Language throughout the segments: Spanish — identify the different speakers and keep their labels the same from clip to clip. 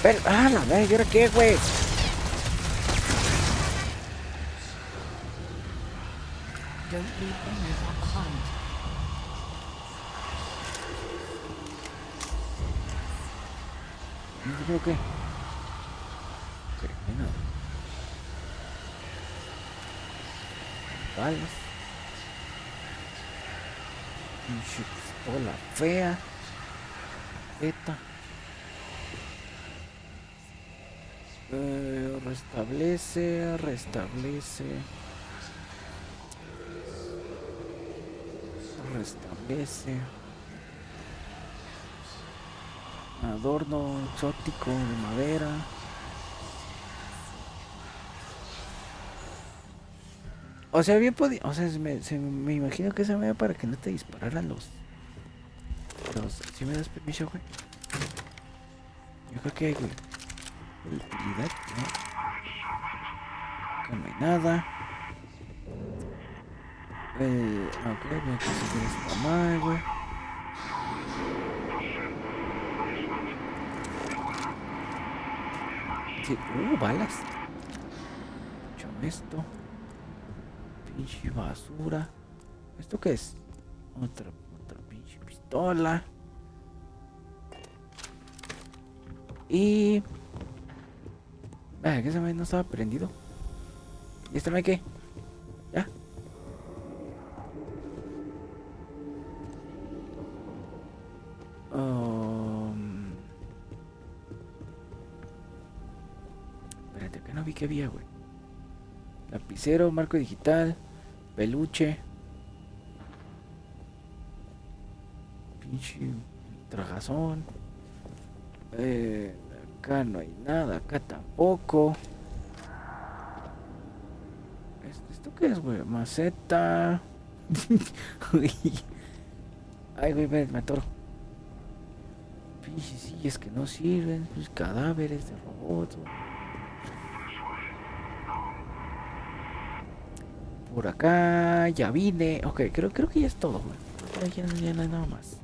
Speaker 1: La verga, ¿y ahora qué, güey?
Speaker 2: Don't leave any of that behind.
Speaker 1: No creo que... Ok, no hay nada. Balas. Pinche pistola fea. Esta. Restablece. Adorno exótico de madera. O sea, bien podía. O sea, me imagino que esa me da para que no te dispararan los. Si me das permiso, güey. Yo creo que hay, güey. Utilidad, ¿no? Acá no hay nada. Ok, voy a conseguir esta madre, güey. Sí, balas. Escucho esto. Pinche basura. ¿Esto qué es? Otra pinche pistola. Y... que esa vez no estaba prendido. ¿Y este no hay qué? ¿Ya? Espérate, que no vi que había, güey. Lapicero, marco digital, peluche. Pinche trajazón. Acá no hay nada, acá tampoco. ¿Esto qué es, güey? Maceta. Ay, güey, me atoro. Pinches sillas que no sirven. Pues cadáveres de robots. Por acá ya vine. Ok, creo que ya es todo, güey. Ya no hay nada más.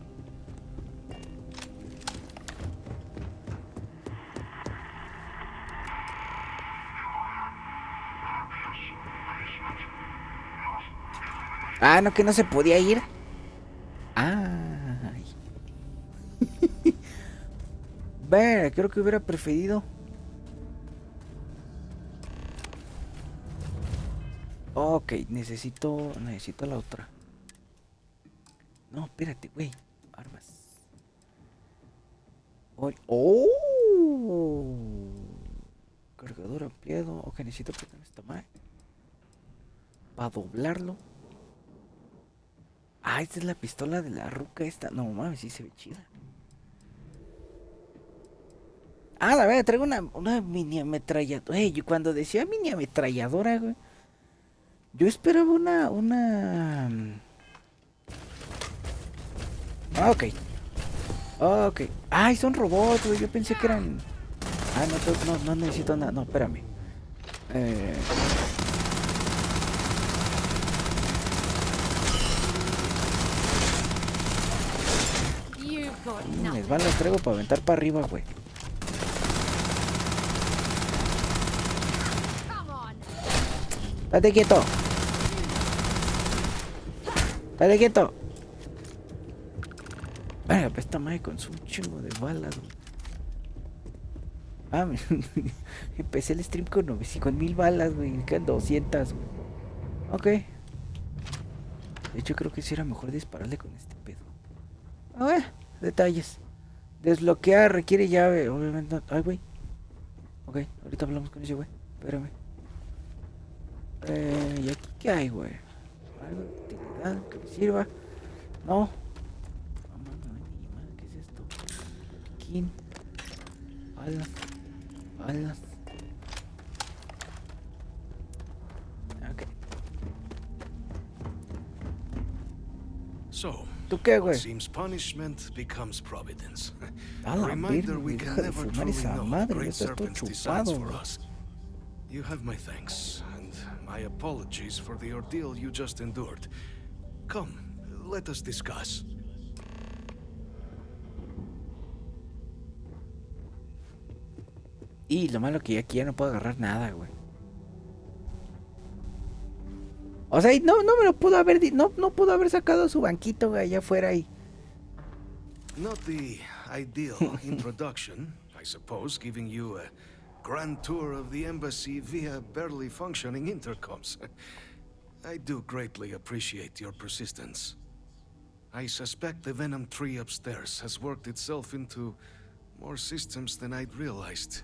Speaker 1: No, que no se podía ir. Ay. Ver, creo que hubiera preferido. Ok, necesito la otra. No, espérate, güey. Armas. ¡Oh! Cargador ampliado. Ok, necesito poner esta madre. Para doblarlo. Esta es la pistola de la ruca esta. No mames, sí se ve chida. La verdad, traigo una mini ametralladora. Yo cuando decía mini ametralladora, güey, yo esperaba una... Ok. Ok. Son robots, güey. Yo pensé que eran... no necesito nada. No, espérame. Les van las traigo para aventar para arriba, güey. Date quieto. Date quieto. Pues esta madre con su chingo de balas, güey. Empecé el stream con 1000 balas, güey. Me quedan 200, güey. Ok. De hecho, creo que sí era mejor dispararle con este pedo. Detalles. Desbloquear requiere llave. Obviamente no. Güey. Ok, ahorita hablamos con ese güey. Espérame. ¿Y aquí qué hay, güey? Algo de utilidad que me sirva. No. ¿Qué es esto? Botiquín. Balas. Ok.
Speaker 3: So,
Speaker 1: ¿Tú qué, güey?
Speaker 3: seems punishment becomes providence.
Speaker 1: A la verga, güey, deja de fumar esa madre, ya está todo chupado, güey.
Speaker 3: You have my thanks, and my apologies for the ordeal you just endured. Come, let us discuss.
Speaker 1: Y lo malo que aquí ya no puedo agarrar nada, güey. O sea, y no me lo pudo haber... No pudo haber sacado su banquito, güey, allá afuera y...
Speaker 3: Not the ideal introduction, I suppose, giving you a grand tour of the embassy via barely functioning intercoms. I do greatly appreciate your persistence. I suspect the Venom tree upstairs has worked itself into more systems than I'd realized.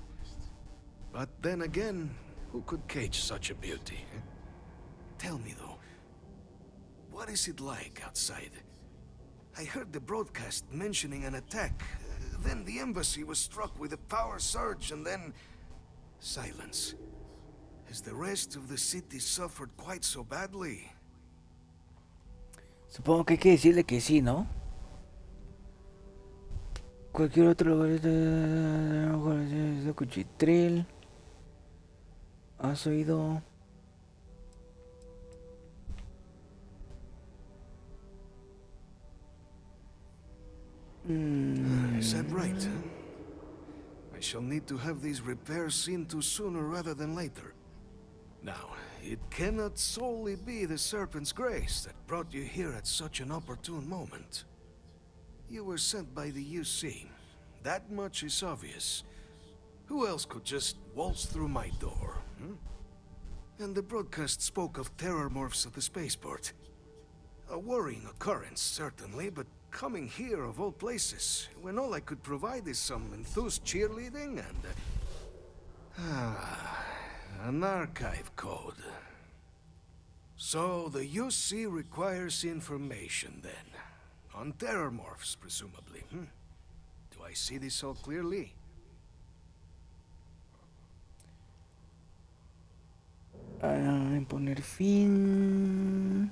Speaker 3: But then again, who could cage such a beauty? Tell me though, what is it like outside? I heard the broadcast mentioning an attack. Then the embassy was struck with a power surge and then... silence. Has the rest of the city suffered quite so badly?
Speaker 1: Supongo que hay que decirle que sí, ¿no? Cualquier otro lugar de cuchitril. ¿Has oído?
Speaker 3: Is that right? I shall need to have these repairs seen to sooner rather than later. Now, it cannot solely be the Serpent's grace that brought you here at such an opportune moment. You were sent by the UC. That much is obvious. Who else could just waltz through my door? And the broadcast spoke of terror morphs at the spaceport. A worrying occurrence, certainly, but coming here of all places, when all I could provide is some enthused cheerleading and... an archive code. So the UC requires information then. On terror morphs, presumably. Do I see this all clearly?
Speaker 1: Imponer fin...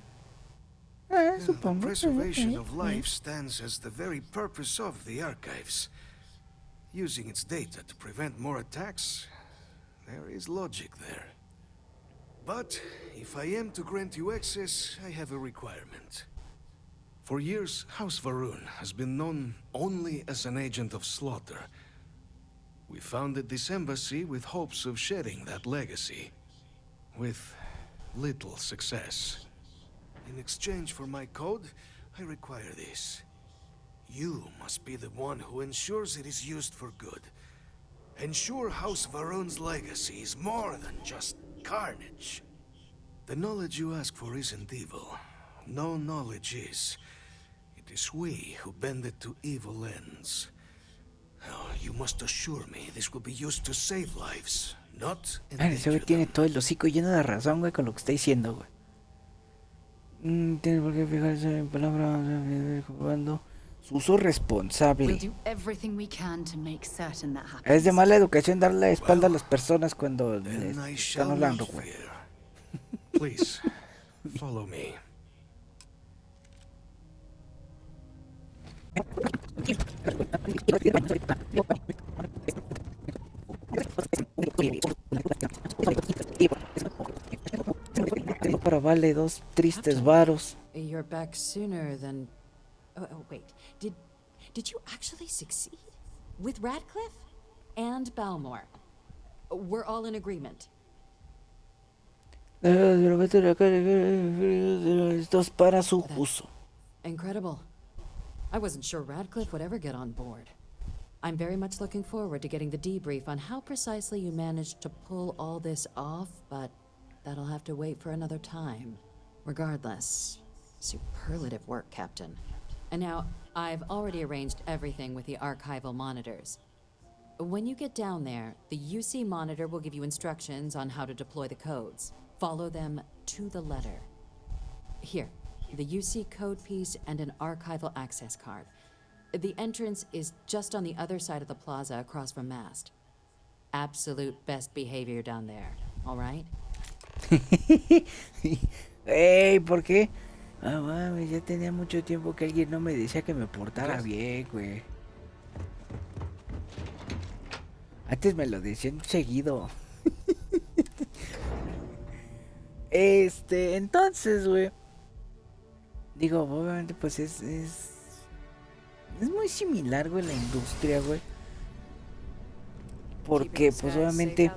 Speaker 3: The preservation of life stands as the very purpose of the archives. Using its data to prevent more attacks, there is logic there. But if I am to grant you access, I have a requirement. For years, House Varun has been known only as an agent of slaughter. We founded this embassy with hopes of shedding that legacy. With little success. In exchange for my code, I require this. You must be the one who ensures it is used for good. Ensure House Varun's legacy is more than just carnage. The knowledge you ask for isn't evil. No knowledge is. It is we who bend it to evil ends. Oh, you must assure me this will be used to save lives, not
Speaker 1: Ese güey
Speaker 3: endanger
Speaker 1: tiene
Speaker 3: them.
Speaker 1: todo el hocico lleno de razón, güey, con lo que está diciendo, güey. Tiene por qué fijarse en palabra, jugando. Su uso responsable.
Speaker 2: We'll do everything we can to make certain that happens.
Speaker 1: Es de mala educación darle la espalda a las personas cuando
Speaker 3: Then
Speaker 1: les
Speaker 3: I
Speaker 1: están
Speaker 3: shall
Speaker 1: hablando,
Speaker 3: not
Speaker 1: güey.
Speaker 3: fear. Please, follow me.
Speaker 1: Para vale 2 tristes varos.
Speaker 4: You're back sooner than... Oh, wait. Did you actually succeed? With Radcliffe? And Balmore? We're all in agreement.
Speaker 1: Estos para su uso.
Speaker 4: Incredible. I wasn't sure Radcliffe would ever get on board. I'm very much looking forward to getting the debrief on how precisely you managed to pull all this off, but that'll have to wait for another time. Regardless, superlative work, Captain. And now, I've already arranged everything with the archival monitors. When you get down there, the UC monitor will give you instructions on how to deploy the codes. Follow them to the letter. Here, the UC code piece and an archival access card. The entrance is just on the other side of the plaza across from Mast. Absolute best behavior down there, all right?
Speaker 1: Ey, ¿por qué? Ah, mames, ya tenía mucho tiempo que alguien no me decía que me portara bien, güey. Antes me lo decían seguido. Entonces, güey. Digo, obviamente, pues es muy similar, güey, la industria, güey. porque pues obviamente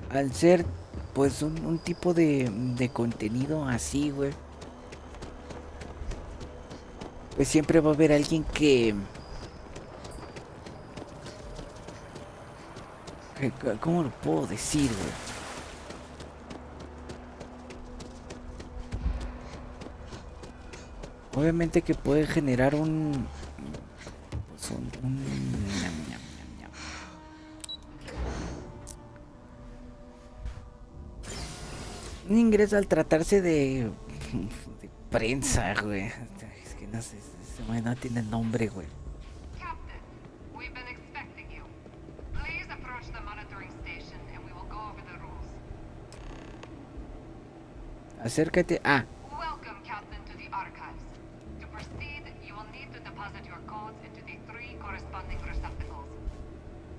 Speaker 1: al ser pues un tipo de contenido así, güey, pues siempre va a haber alguien ¿cómo lo puedo decir, güey? Obviamente que puede generar pues un ingreso al tratarse de prensa, güey. Es que no sé, ese güey no tiene nombre, güey.
Speaker 5: Captain, we've been expecting you. Please approach the monitoring station and we will go over the rules.
Speaker 1: Acércate. Ah,
Speaker 5: Welcome, Captain, to the archives. To proceed, you will need to deposit your codes into the 3 corresponding receptacles.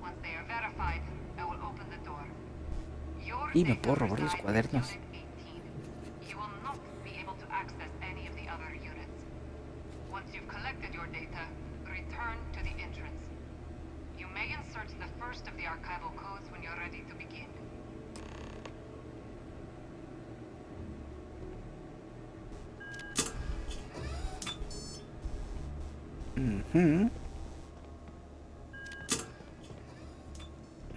Speaker 5: Once they are verified, I will open the door. Your
Speaker 1: y me
Speaker 5: data
Speaker 1: puedo robar los
Speaker 5: resides in
Speaker 1: cuadernos.
Speaker 5: Unit 18. You will not be able to access any of the other units. Once you've collected your data, return to the entrance. You may insert the first of the archival codes when you're ready to begin.
Speaker 1: Mhm.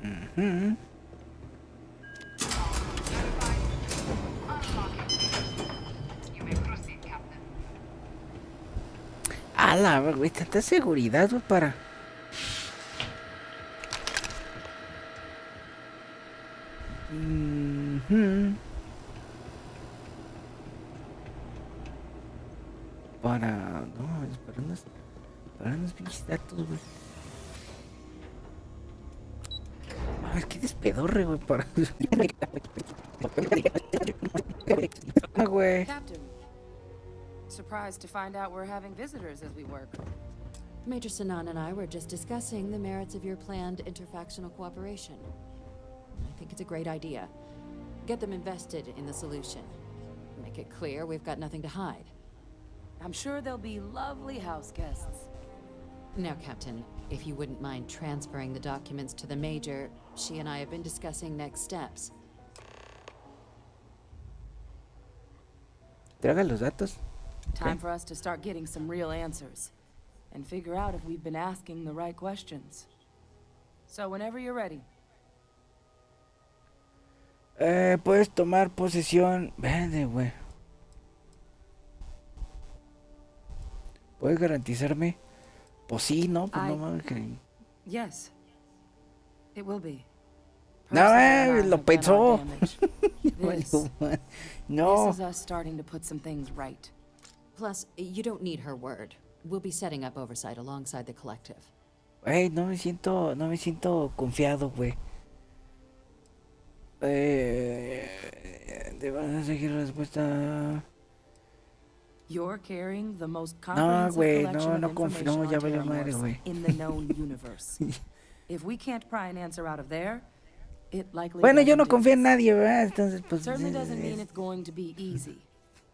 Speaker 1: Mhm.
Speaker 5: Verified. Unlocking. You may proceed, Captain.
Speaker 1: A la ver, güey, tanta seguridad, güey, para. Mhm. Para. No, es para unos pinches datos, güey. A ver, qué despedorre, güey, para. Ah, güey.
Speaker 6: Captain, surprised to find out we're having visitors as we work.
Speaker 4: Major Sanan and I were just discussing the merits of your planned interfactional cooperation. I think it's a great idea. Get them invested in the solution. Make it clear we've got nothing to hide.
Speaker 6: I'm sure they'll be lovely house guests.
Speaker 4: Now, Captain, if you wouldn't mind transferring the documents to the Major, she and I have been discussing next steps.
Speaker 1: Traga los datos.
Speaker 6: Time for us to start getting some real answers. And figure out if we've been asking the right questions. So whenever you're ready.
Speaker 1: Puedes tomar posesión. Vende, güey. ¿Puedes garantizarme? Pues sí, ¿no? Pues no mames que...
Speaker 6: Yes. It will be.
Speaker 1: No,
Speaker 6: Personally, I
Speaker 1: lo
Speaker 6: have done our
Speaker 1: pensó.
Speaker 6: damage.
Speaker 1: No.
Speaker 6: This is us starting to put some things right.
Speaker 4: Plus, you don't need her word. We'll be setting up oversight alongside the collective.
Speaker 1: Güey, no me siento confiado, güey. Te van a seguir la respuesta.
Speaker 6: You're carrying the most
Speaker 1: No,
Speaker 6: comprehensive
Speaker 1: güey,
Speaker 6: collection
Speaker 1: no
Speaker 6: of
Speaker 1: confío,
Speaker 6: information
Speaker 1: no, ya
Speaker 6: on
Speaker 1: valió
Speaker 6: Terra
Speaker 1: madre,
Speaker 6: Morse
Speaker 1: güey.
Speaker 6: in the known universe. If we can't pry an answer out of there, it likely
Speaker 1: Bueno, yo no
Speaker 6: doesn't
Speaker 1: confío en
Speaker 6: exist.
Speaker 1: nadie, ¿verdad? Entonces, pues...
Speaker 6: Certainly doesn't mean it's going to be easy.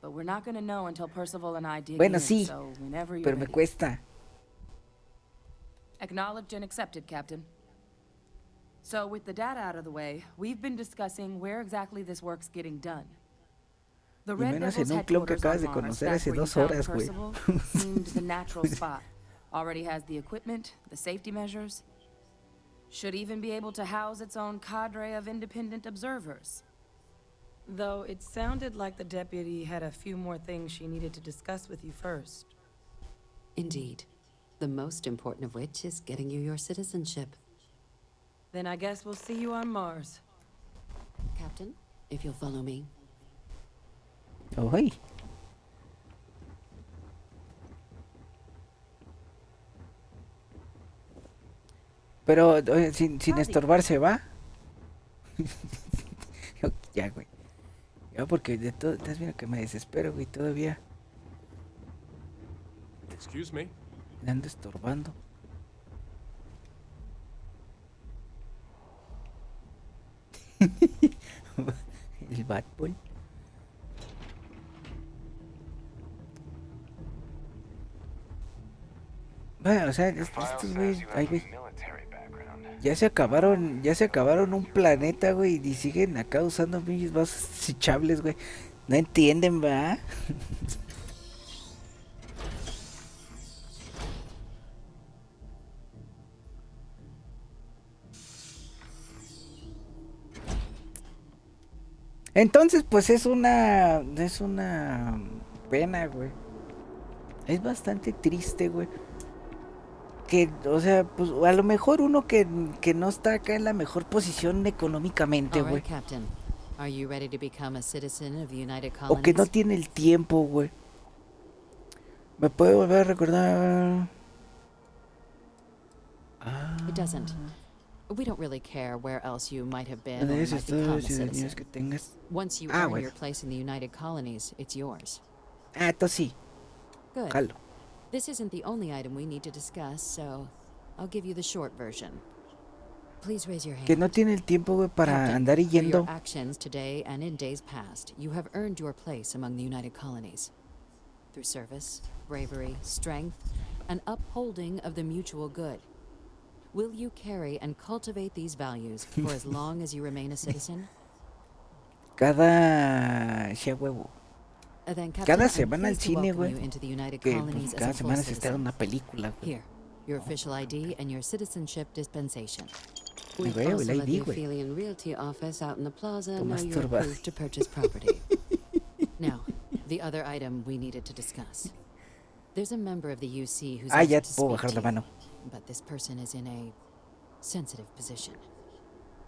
Speaker 6: But we're not going to know until Percival and I dig
Speaker 1: Bueno,
Speaker 6: in,
Speaker 1: sí,
Speaker 6: so whenever you're
Speaker 1: pero me
Speaker 6: ready.
Speaker 1: cuesta.
Speaker 6: Acknowledged and accepted, Captain. So with the data out of the way, we've been discussing where exactly this work's getting done. The
Speaker 1: Y
Speaker 6: Red
Speaker 1: menos
Speaker 6: Devil's
Speaker 1: en un club que
Speaker 6: headquarters
Speaker 1: acabas de
Speaker 6: on Mars,
Speaker 1: conocer
Speaker 6: back
Speaker 1: hace
Speaker 6: where you
Speaker 1: 2
Speaker 6: found
Speaker 1: horas, güey.
Speaker 6: Percival, seemed the natural spot. Already has the equipment, the safety measures. Should even be able to house its own cadre of independent observers. Though it sounded like the deputy had a few more things she needed to discuss with you first.
Speaker 4: Indeed. The most important of which is getting you your citizenship.
Speaker 6: Then I guess we'll see you on Mars.
Speaker 4: Captain, if you'll follow me.
Speaker 1: Ay. Pero, oye, sin estorbarse, ¿va? Ya, güey. Ya, porque de todo, estás viendo que me desespero, güey, todavía.
Speaker 7: Excuse me.
Speaker 1: Le ando estorbando. El Bad Boy. Bueno, o sea, estos güey, ay, güey, ya se acabaron un planeta, güey, y siguen acá usando pinches vasos desechables, güey. No entienden, ¿verdad? Entonces, pues es una pena, güey. Es bastante triste, güey. Que, o sea, pues a lo mejor uno que no está acá en la mejor posición económicamente,
Speaker 4: All
Speaker 1: güey.
Speaker 4: right, Captain. Are you ready to become a citizen of the United
Speaker 1: O que no
Speaker 4: Colonies?
Speaker 1: tiene el tiempo, güey. ¿Me puede volver a recordar?
Speaker 4: It doesn't. We don't really care where else you might have been or
Speaker 1: ¿Dónde es
Speaker 4: might
Speaker 1: esto?
Speaker 4: become a
Speaker 1: Ciudadanías
Speaker 4: citizen.
Speaker 1: que tengas.
Speaker 4: Once you
Speaker 1: Ah,
Speaker 4: earn
Speaker 1: bueno.
Speaker 4: your place in the United Colonies, it's yours.
Speaker 1: Ah, esto sí.
Speaker 4: Good.
Speaker 1: Jalo.
Speaker 4: This isn't the only item we need to discuss, so I'll give you the short version. Please raise your hand.
Speaker 1: Que no tiene el tiempo, güey, para
Speaker 4: Captain,
Speaker 1: andar
Speaker 4: through
Speaker 1: yendo.
Speaker 4: your actions today and in days past, you have earned your place among the United Colonies. Through service, bravery, strength, and upholding of the mutual good. Will you carry and cultivate these values for as long as you remain a citizen?
Speaker 1: Sí, a huevo.
Speaker 4: Then, Captain,
Speaker 1: Cada
Speaker 4: I'm
Speaker 1: semana al
Speaker 4: pleased to
Speaker 1: cine,
Speaker 4: welcome
Speaker 1: güey.
Speaker 4: you into the United
Speaker 1: Que
Speaker 4: Colonies
Speaker 1: pues,
Speaker 4: as
Speaker 1: cada
Speaker 4: a full
Speaker 1: semana se estrena
Speaker 4: citizen.
Speaker 1: una película, güey.
Speaker 4: Here, your official ID and your citizenship dispensation.
Speaker 1: Me
Speaker 4: We
Speaker 1: veo el
Speaker 4: also let the
Speaker 1: ID, güey.
Speaker 4: Aphelion Realty office out in the plaza
Speaker 1: Tu
Speaker 4: know you're
Speaker 1: masturba.
Speaker 4: approved to purchase property. Now, the other item we needed to discuss. There's a member of the UC who's
Speaker 1: Ah, ya
Speaker 4: asked to
Speaker 1: puedo
Speaker 4: speak
Speaker 1: bajar
Speaker 4: to
Speaker 1: la
Speaker 4: you,
Speaker 1: mano.
Speaker 4: but this person is in a sensitive position.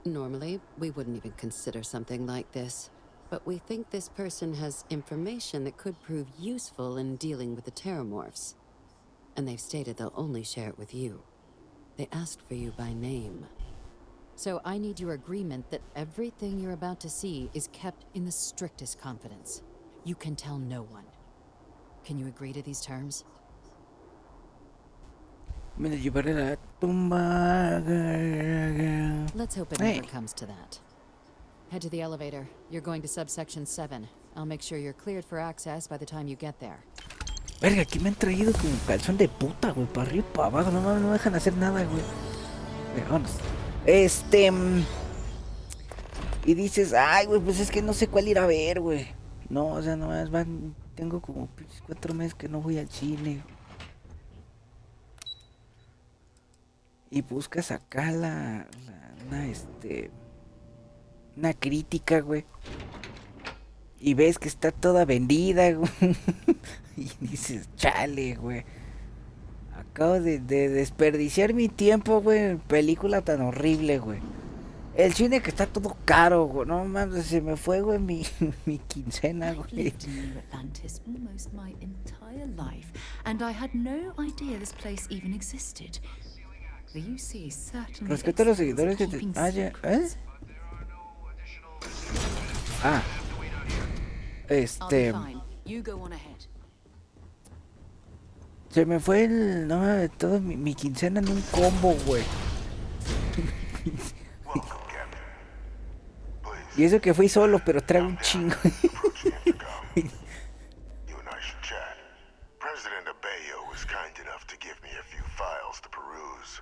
Speaker 4: Normally, we wouldn't even consider something like this, but we think this person has information that could prove useful in dealing with the Terramorphs. And they've stated they'll only share it with you. They asked for you by name. So I need your agreement that everything you're about to see is kept in the strictest confidence. You can tell no one. Can you agree to these terms?
Speaker 1: Me lo llevaré a la tumba.
Speaker 4: Let's hope it
Speaker 1: Hey.
Speaker 4: never comes to that. Head to the elevator. You're going to subsection 7. I'll make sure you're cleared for access by the time you get there.
Speaker 1: Verga, aquí me han traído como calzón de puta, güey. Para arriba y para abajo. No mames, no me dejan hacer nada, güey. Vámonos. Y dices, ay, güey, pues es que no sé cuál ir a ver, güey. No, o sea, nomás van. Tengo como 4 meses que no voy al cine. Y buscas acá una crítica, güey. Y ves que está toda vendida, güey. Y dices, chale, güey. Acabo de desperdiciar mi tiempo, güey, en película tan horrible, güey. El cine que está todo caro, güey. No mames, se me fue, güey, mi quincena,
Speaker 2: I've
Speaker 1: güey.
Speaker 2: lived in New Atlantis almost my entire life, and I had no idea this place even existed. The UC certainly
Speaker 1: Respeto a los
Speaker 2: excels
Speaker 1: seguidores
Speaker 2: at
Speaker 1: que te...
Speaker 2: keeping
Speaker 1: Ah, ya,
Speaker 2: secrets.
Speaker 1: Ah.
Speaker 2: I'll be fine. You go on ahead.
Speaker 1: Se me fue no mames, todo mi quincena en un combo, güey. Y eso que fui solo, pero traigo un chingo.
Speaker 7: You and I should chat. President Abeyo was kind enough to give me a few files to peruse.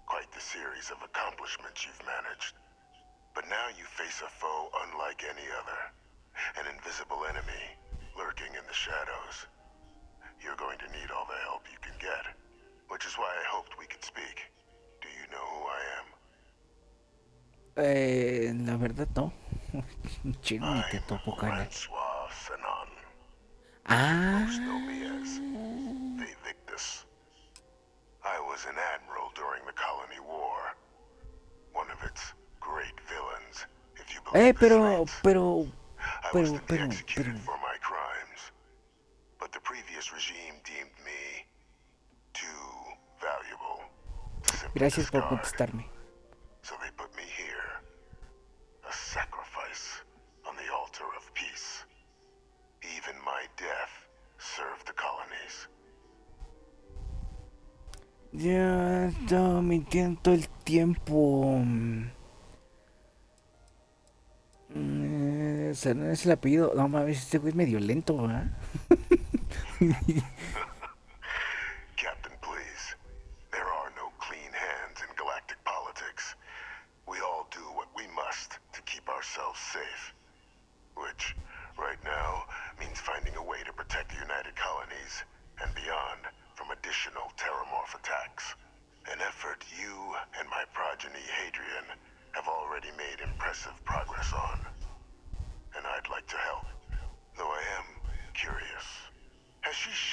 Speaker 7: Quite the series of accomplishments you've managed. But now you face a foe unlike any other. An invisible enemy, lurking in the shadows. You're going to need all the help you can get. Which is why I hoped we could speak. Do you know who I am?
Speaker 1: La verdad no. Chingo ni te topo, cara.
Speaker 7: Francois Sanon.
Speaker 1: Ah.
Speaker 7: Most know me as the Victus. I was an admiral during the Colony War. One of its great villains, if you believe the
Speaker 1: Pero,
Speaker 7: streets.
Speaker 1: pero,
Speaker 7: I was to be executed for my crimes. But the previous regime deemed me too valuable to simply
Speaker 1: Gracias por
Speaker 7: discard.
Speaker 1: contestarme.
Speaker 7: So they put me here. A sacrifice on the altar of peace. Even my death served the colonies.
Speaker 1: Ya estaba mintiendo todo el tiempo. O sea, no es el apellido. No mames, este güey es medio lento, ¿verdad?
Speaker 7: Captain, please.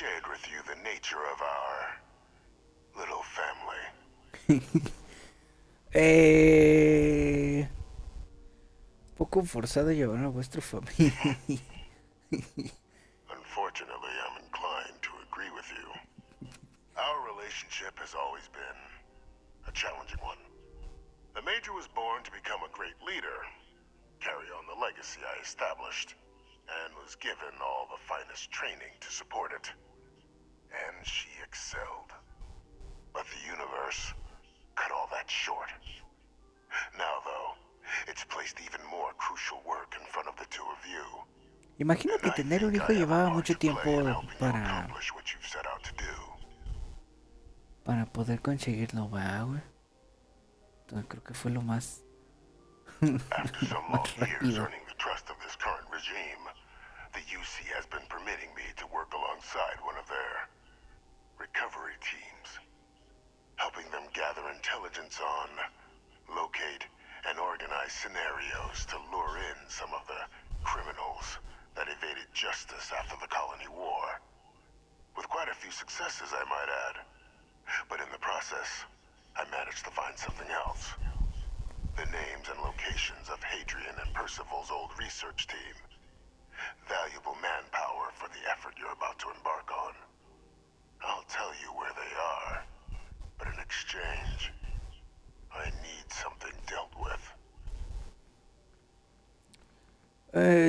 Speaker 7: shared with you the nature of our little family.
Speaker 1: Poco forzado llevar a vuestra familia.
Speaker 7: Unfortunately, I'm inclined to agree with you. Our relationship has always been a challenging one. The Major was born to become a great leader, carry on the legacy I established, and was given all the finest training to support it. And she excelled. But the universe cut all that short. Now, though, it's placed even more crucial work in front of the two of you.
Speaker 1: Imagino que tener un hijo llevaba mucho tiempo para poder conseguirlo, va, güey. Entonces creo que fue lo más
Speaker 7: After some long
Speaker 1: más
Speaker 7: years
Speaker 1: rápido.
Speaker 7: earning the trust of this current regime, the UC has been permitting me to work alongside one of their recovery teams, helping them gather intelligence on, locate, and organize scenarios to lure in some of the criminals that evaded justice after the colony war. With quite a few successes, I might add. But in the process, I managed to find something else. The names and locations of Hadrian and Percival's old research team. Valuable manpower for the effort you're about to embark on. I'll tell you where they are, but in exchange, I need something dealt with.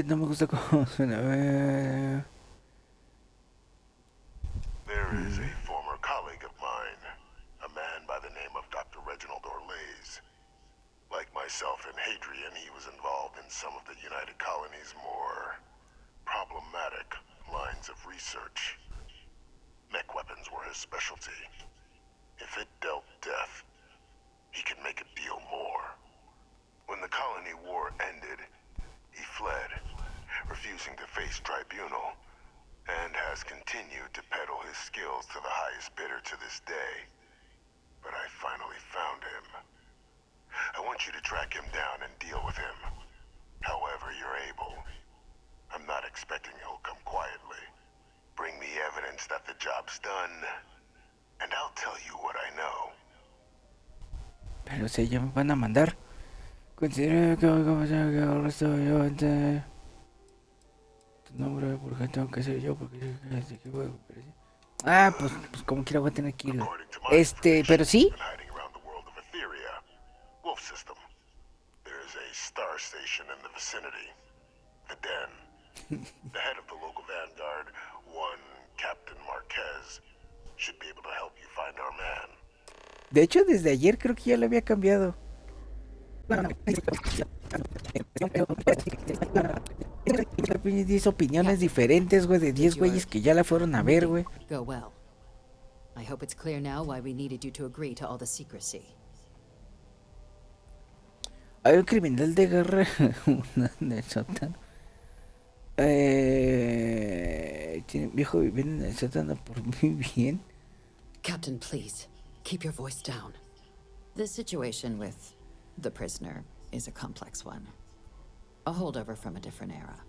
Speaker 1: No me gusta cómo suena.
Speaker 7: There is a former colleague of mine, a man by the name of Dr. Reginald Orlays. Like myself and Hadrian, he was involved in some of the United Colony's more problematic lines of research. Mech weapons were his specialty. If it dealt death, he could make a deal more. When the colony war ended, he fled, refusing to face tribunal, and has continued to peddle his skills to the highest bidder to this day. But I finally found him. I want you to track him down and deal with him, however you're able. I'm not expecting he'll come quietly. Bring me evidence that the job's done, and I'll tell you what I know.
Speaker 1: Pero si ya me van a mandar. Considero que el resto yo ante tu nombre porque tengo que ser yo porque así que voy a pues como quiera voy a tener que ir. Pero sí.
Speaker 7: Wolf system. There's a star station in the vicinity. The Den. The head of the local vanguard, one Captain Marquez, should be able to help you find our man.
Speaker 1: De hecho, desde ayer creo que ya lo había cambiado. 10 opiniones diferentes, güey, de 10 güeyes que ya la fueron a ver, güey.
Speaker 4: Go well. I hope it's clear now why we needed you to agree to all the secrecy.
Speaker 1: Hay un criminal de guerra en el sótano. Tiene viejo viviendo en el sótano por muy bien.
Speaker 4: Captain, please, keep your voice down. The situation with the prisoner is a complex one. A holdover from a different era.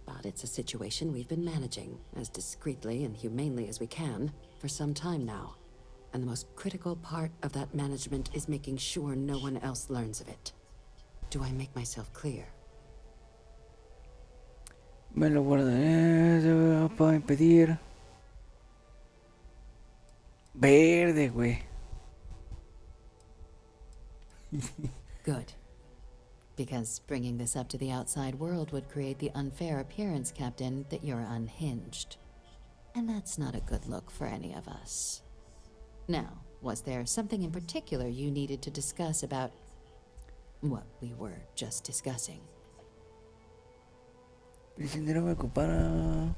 Speaker 4: But it's a situation we've been managing as discreetly and humanely as we can for some time now. And the most critical part of that management is making sure no one else learns of it. Do I make myself clear?
Speaker 1: Me lo guardaré, puedo impedir. Verde, güey.
Speaker 4: Good. Because bringing this up to the outside world would create the unfair appearance, Captain, that you're unhinged. And that's not a good look for any of us. Now, was there something in particular you needed to discuss about what we were just discussing?
Speaker 1: Prisionero me ocupara.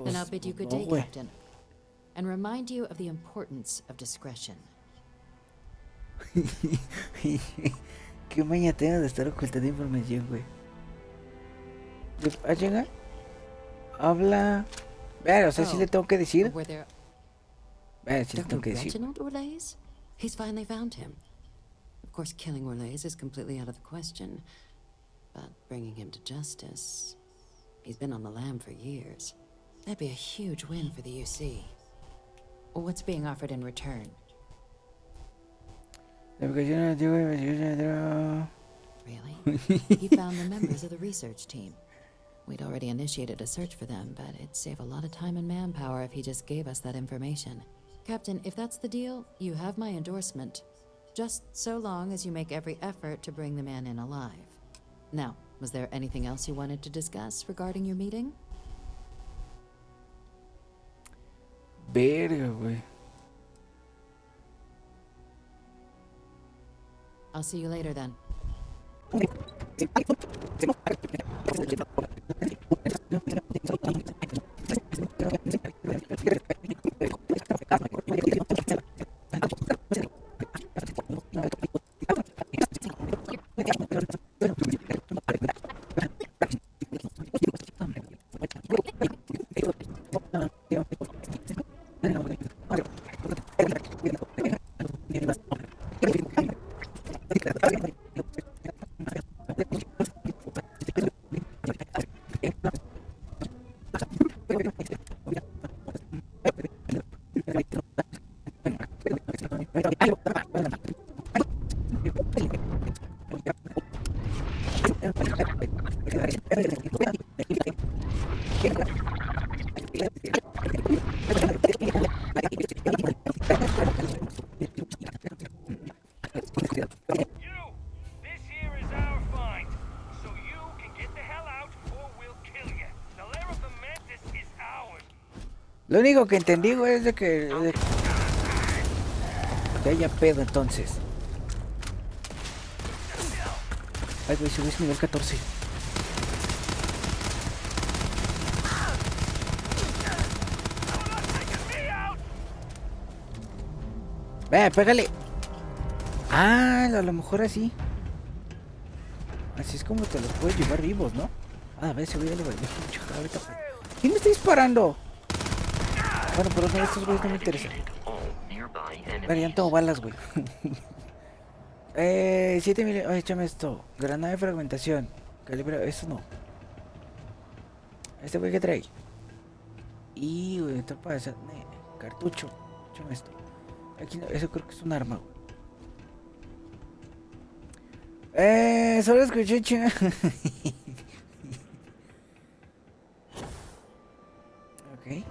Speaker 4: Then I'll bid you good day, Captain. And remind you of the importance of discretion.
Speaker 1: Qué maña tengo de estar ocultando información, güey. ¿A llegar? Habla. Ver, o sea, sí le tengo que decir. Sí le tengo que decir.
Speaker 4: Reginald Orlays? He's finally found him. Of course, killing Orlays is completely out of the question. but bringing him to justice... He's been on the lam for years. That'd be a huge win for the UC. What's being offered in return? Really? He found the members of the research team. We'd already initiated a search for them, but it'd save a lot of time and manpower if he just gave us that information. Captain, if that's the deal, you have my endorsement. Just so long as you make every effort to bring the man in alive. Now, was there anything else you wanted to discuss regarding your meeting?
Speaker 1: Verga, güey.
Speaker 4: I'll see you later then.
Speaker 1: Lo único que entendí, güey, es de que haya pedo entonces. Ay, güey, subes nivel 14. Pégale. Ah, a lo mejor así. Así es como te los puedes llevar vivos, ¿no? A ver, se voy a levantar mucho ahorita. ¿Quién me está disparando? Bueno, pero no, estos güeyes no me interesan. Vale, ya no tengo balas, güey. 7000. Ay, échame esto. Granada de fragmentación. Calibre. Eso no. Este güey que trae. Y, güey, tropa de esa. Cartucho. Échame esto. Aquí no, eso creo que es un arma, güey. Solo escuché chinga. Ok.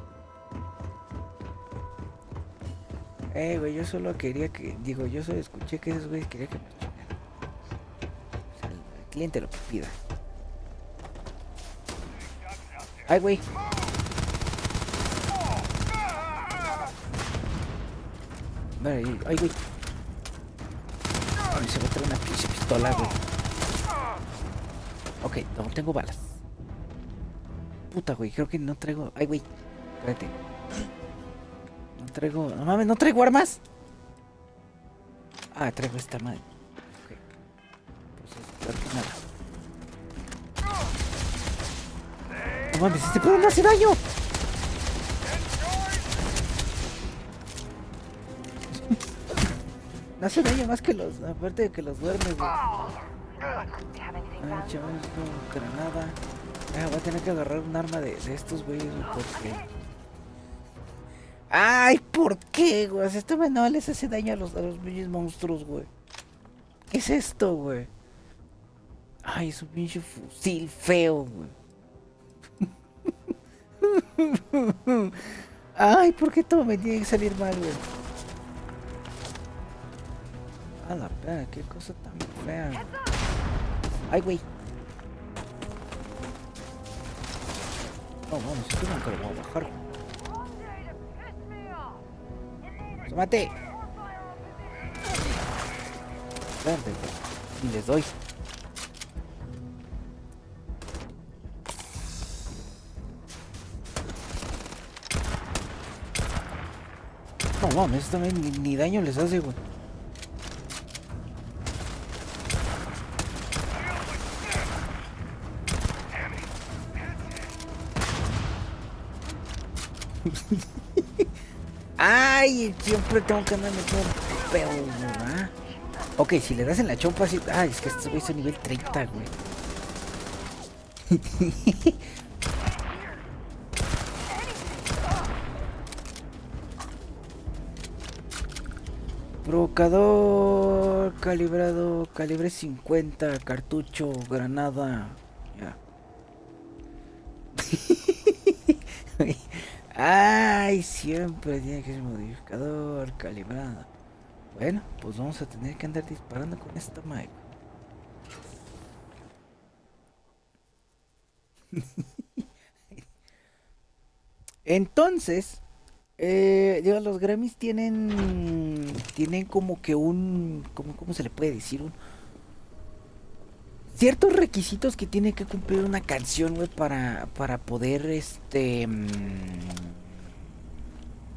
Speaker 1: Güey, yo solo quería que... Digo, yo solo escuché que esos güeyes querían que me chingaran. O sea, el cliente lo que pida. Ay, güey. Vale, ay, güey. Ay, se va a traer una pinche pistola, güey. Ok, no tengo balas. Puta, güey, creo que no traigo... Ay, güey. Espérate. No traigo... No mames, ¿no traigo armas? Ah, traigo esta madre. Ok. Pues es peor que nada. No mames, este pedo no hace daño. No hace daño más que los... Aparte de que los duermes, güey. Ay, chaval, esto, granada. Voy a tener que agarrar un arma de estos güeyes, güey, porque... Ay, ¿por qué, güey? Esto no les hace daño a los pinches monstruos, güey. ¿Qué es esto, güey? Ay, es un pinche fusil feo, güey. Ay, ¿por qué todo me tiene que salir mal, güey? A la pena, qué cosa tan fea, güey. Ay, güey. No, vamos, esto nunca lo voy a bajar. ¡Mate! Verde, y les doy. No mames, esto también ni daño les hace, güey. Ay, siempre tengo que andar metiendo pedo, ¿verdad? Ok, si le das en la chompa así... Ay, es que estos güeyes son nivel 30, güey. Provocador calibrado, calibre 50, cartucho, granada. Ya. Ay, siempre tiene que ser modificador calibrado. Bueno, pues vamos a tener que andar disparando con esta Mike. Entonces, digo, los Grammys tienen como que ¿cómo se le puede decir? Ciertos requisitos que tiene que cumplir una canción, güey, para poder,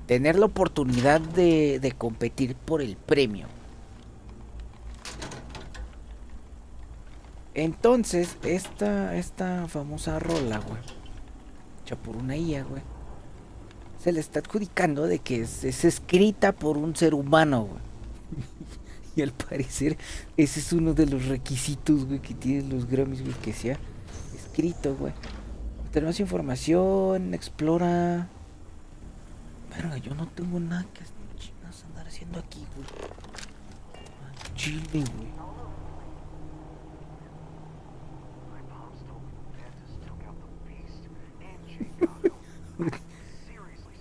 Speaker 1: tener la oportunidad de competir por el premio. Entonces, esta famosa rola, güey, hecha por una IA, güey, se le está adjudicando de que es escrita por un ser humano, güey. Y al parecer ese es uno de los requisitos, güey, que tienen los Grammys, güey, que sea escrito, güey. Tenemos información, explora. Verga, yo no tengo nada que andar haciendo aquí, güey. Chile, güey.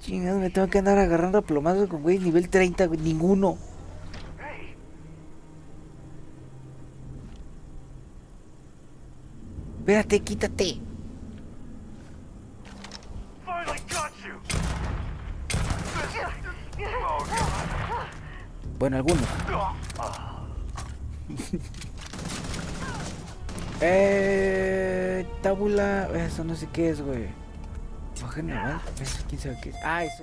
Speaker 1: Chingado, me tengo que andar agarrando a plomazos con güey nivel 30, güey, ninguno. Espérate, quítate. Bueno, algunos. Tábula. Eso no sé qué es, güey. Baja naval. Eso quién sabe qué es. Ah, eso.